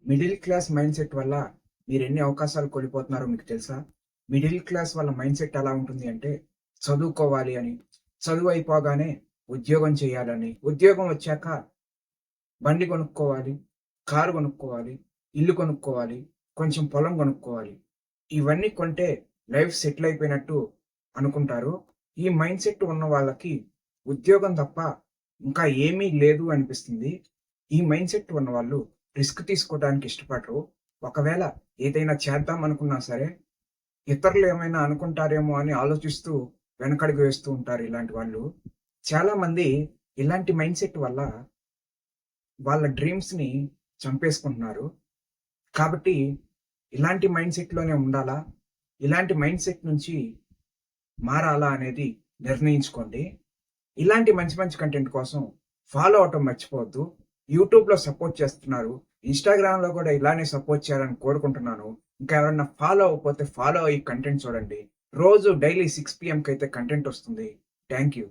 Middle class mind set వల్ల మీరెన్ని అవకాశాలు కోల్పోతున్నారో మీకు తెలుసా? మిడిల్ క్లాస్ వాళ్ళ మైండ్ సెట్ ఎలా ఉంటుంది అంటే, చదువుకోవాలి అని, చదువు అయిపోగానే ఉద్యోగం చేయాలని, ఉద్యోగం వచ్చాక బండి కొనుక్కోవాలి, కారు కొనుక్కోవాలి, ఇల్లు కొనుక్కోవాలి, కొంచెం పొలం కొనుక్కోవాలి. ఇవన్నీ కొంటే లైఫ్ సెటిల్ అయిపోయినట్టు అనుకుంటారు. ఈ మైండ్ సెట్ ఉన్న వాళ్ళకి ఉద్యోగం తప్ప ఇంకా ఏమీ లేదు అనిపిస్తుంది. ఈ మైండ్ సెట్ ఉన్నవాళ్ళు రిస్క్ తీసుకోవడానికి ఇష్టపడరు. ఒకవేళ ఏదైనా చేద్దాం అనుకున్నా సరే, ఇతరులు ఏమైనా అనుకుంటారేమో అని ఆలోచిస్తూ వెనకడుగు వేస్తూ ఉంటారు ఇలాంటి వాళ్ళు. చాలామంది ఇలాంటి మైండ్ సెట్ వల్ల వాళ్ళ డ్రీమ్స్‌ని చంపేసుకుంటున్నారు. కాబట్టి ఇలాంటి మైండ్ సెట్‌లోనే ఉండాలా? ఇలాంటి మైండ్ సెట్ నుంచి మారాలా అనేది నిర్ణయించుకోండి. ఇలాంటి మంచి మంచి కంటెంట్ కోసం ఫాలో అవ్వటం మర్చిపోవద్దు. యూట్యూబ్‌లో సపోర్ట్ చేస్తున్నారు. ఇన్‌స్టాగ్రామ్‌లో కూడా ఇలానే సపోర్ట్ చేయాలని కోరుకుంటున్నాను. ఇంకా ఎవరైనా ఫాలో అవ్వకపోతే ఫాలో అయ్యి కంటెంట్ చూడండి. రోజు డైలీ 6 పీఎంకి అయితే కంటెంట్ వస్తుంది. Thank you.